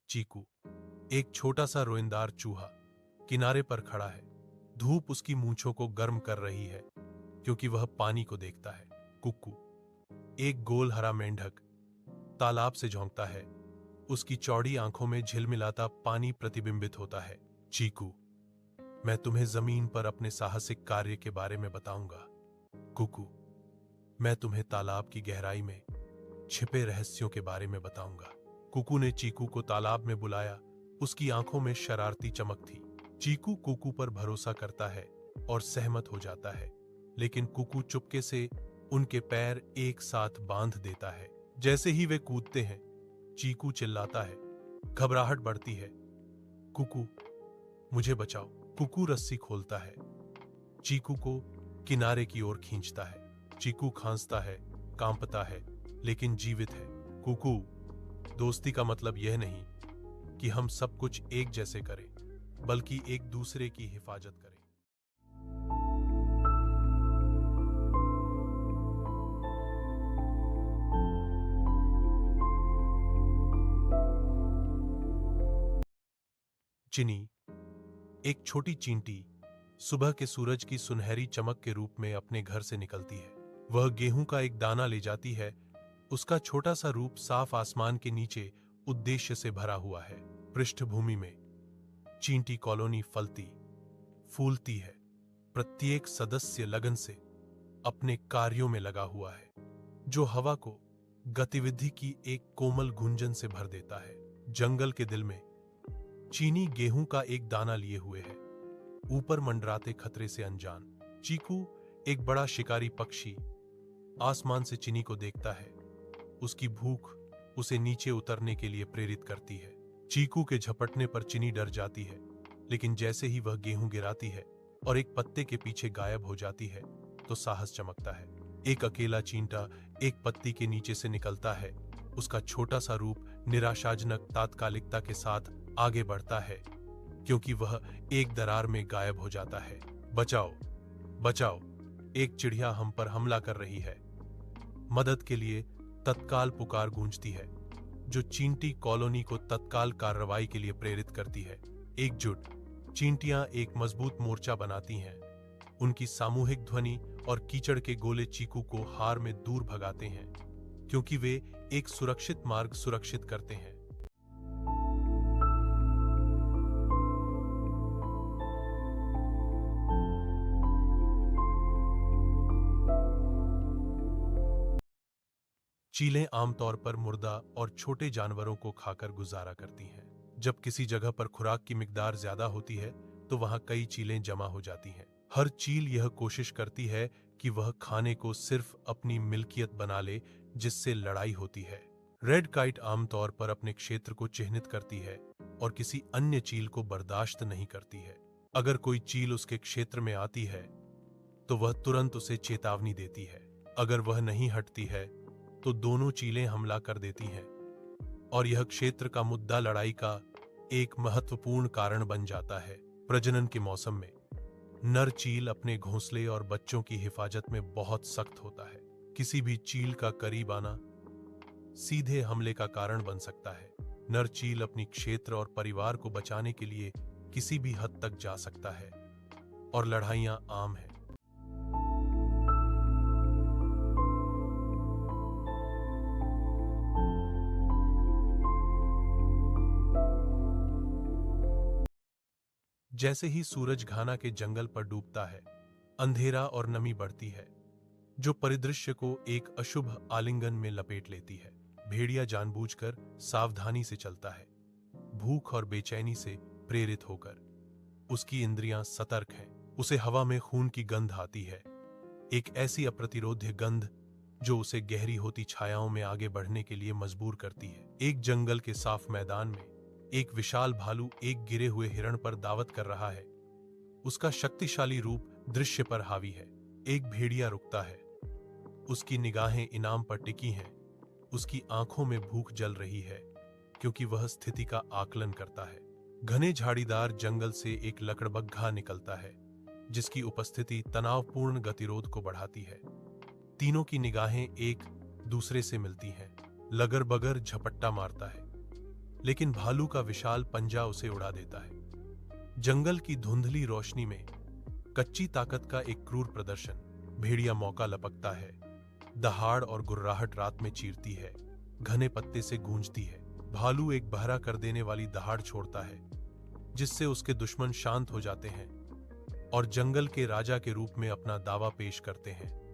चीकू, एक छोटा सा रोएंदार चूहा, किनारे पर खड़ा है। धूप उसकी मूंछों को गर्म कर रही है क्योंकि वह पानी को देखता है। कुक्कू, एक गोल हरा मेंढक, तालाब से झोंकता है। उसकी चौड़ी आंखों में झिलमिलाता पानी प्रतिबिंबित होता है। चीकू, मैं तुम्हें जमीन पर अपने साहसिक कार्य के बारे में बताऊंगा। कुक्कू, मैं तुम्हें तालाब की गहराई में छिपे रहस्यों के बारे में बताऊंगा। कुकू ने चीकू को तालाब में बुलाया। उसकी आंखों में शरारती चमक थी। चीकू कुकू पर भरोसा करता है और सहमत हो जाता है, लेकिन कुकू चुपके से उनके पैर एक साथ बांध देता है। जैसे ही वे कूदते हैं, चीकू चिल्लाता है। घबराहट बढ़ती है। कुकू, मुझे बचाओ। कुकू रस्सी खोलता है, चीकू को किनारे की ओर खींचता है। चीकू खांसता है, कांपता है, लेकिन जीवित है। कुकू, दोस्ती का मतलब यह नहीं कि हम सब कुछ एक जैसे करें, बल्कि एक दूसरे की हिफाजत करें। चिनी, एक छोटी चींटी, सुबह के सूरज की सुनहरी चमक के रूप में अपने घर से निकलती है। वह गेहूं का एक दाना ले जाती है। उसका छोटा सा रूप साफ आसमान के नीचे उद्देश्य से भरा हुआ है। पृष्ठभूमि में चींटी कॉलोनी फलती फूलती है। प्रत्येक सदस्य लगन से अपने कार्यों में लगा हुआ है, जो हवा को गतिविधि की एक कोमल गुंजन से भर देता है। जंगल के दिल में चीनी गेहूं का एक दाना लिए हुए है, ऊपर मंडराते खतरे से अनजान। चीकू, एक बड़ा शिकारी पक्षी, आसमान से चिनी को देखता है। उसकी भूख उसे नीचे उतरने के लिए प्रेरित करती है। चीकू के झपटने पर चिनी डर जाती है, लेकिन जैसे ही वह गेहूं गिराती है और एक पत्ते के पीछे गायब हो जाती है, तो साहस चमकता है। एक अकेला चींटा एक पत्ती के नीचे से निकलता है। उसका छोटा सा रूप निराशाजनक तात्कालिकता के साथ आगे बढ़ता है, क्योंकि वह एक दरार में गायब हो जाता है। बचाओ, बचाओ, एक चिड़िया हम पर हमला कर रही है। मदद के लिए तत्काल पुकार गूंजती है, जो चींटी कॉलोनी को तत्काल कार्रवाई के लिए प्रेरित करती है। एकजुट चींटियां एक मजबूत मोर्चा बनाती हैं। उनकी सामूहिक ध्वनि और कीचड़ के गोले चीकू को हार में दूर भगाते हैं, क्योंकि वे एक सुरक्षित मार्ग सुरक्षित करते हैं। चीलें आमतौर पर मुर्दा और छोटे जानवरों को खाकर गुजारा करती हैं। जब किसी जगह पर खुराक की मिकदार ज्यादा होती है, तो वहां कई चीलें जमा हो जाती हैं। हर चील यह कोशिश करती है कि वह खाने को सिर्फ अपनी मिल्कियत बना ले, जिससे लड़ाई होती है। रेड काइट आमतौर पर अपने क्षेत्र को चिह्नित करती है और किसी अन्य चील को बर्दाश्त नहीं करती है। अगर कोई चील उसके क्षेत्र में आती है, तो वह तुरंत उसे चेतावनी देती है। अगर वह नहीं हटती है, तो दोनों चीलें हमला कर देती हैं, और यह क्षेत्र का मुद्दा लड़ाई का एक महत्वपूर्ण कारण बन जाता है। प्रजनन के मौसम में नर चील अपने घोंसले और बच्चों की हिफाजत में बहुत सख्त होता है। किसी भी चील का करीब आना सीधे हमले का कारण बन सकता है। नर चील अपनी क्षेत्र और परिवार को बचाने के लिए किसी भी हद तक जा सकता है, और लड़ाइयां आम हैं। जैसे ही सूरज घाना के जंगल पर डूबता है, अंधेरा और नमी बढ़ती है, जो परिदृश्य को एक अशुभ आलिंगन में लपेट लेती है। भेड़िया जानबूझकर सावधानी से चलता है, भूख और बेचैनी से प्रेरित होकर। उसकी इंद्रियां सतर्क हैं। उसे हवा में खून की गंध आती है, एक ऐसी अप्रतिरोध्य गंध जो उसे गहरी होती छायाओं में आगे बढ़ने के लिए मजबूर करती है। एक जंगल के साफ मैदान में एक विशाल भालू एक गिरे हुए हिरण पर दावत कर रहा है। उसका शक्तिशाली रूप दृश्य पर हावी है। एक भेड़िया रुकता है। उसकी निगाहें इनाम पर टिकी हैं। उसकी आंखों में भूख जल रही है, क्योंकि वह स्थिति का आकलन करता है। घने झाड़ीदार जंगल से एक लकड़बग्घा निकलता है, जिसकी उपस्थिति तनावपूर्ण गतिरोध को बढ़ाती है। तीनों की निगाहें एक दूसरे से मिलती हैं। लगरबगर झपट्टा मारता है। लेकिन भालू का विशाल पंजा उसे उड़ा देता है। जंगल की धुंधली रोशनी में कच्ची ताकत का एक क्रूर प्रदर्शन। भेड़िया मौका लपकता है। दहाड़ और गुर्राहट रात में चीरती है, घने पत्ते से गूंजती है। भालू एक बहरा कर देने वाली दहाड़ छोड़ता है, जिससे उसके दुश्मन शांत हो जाते हैं और जंगल के राजा के रूप में अपना दावा पेश करते हैं।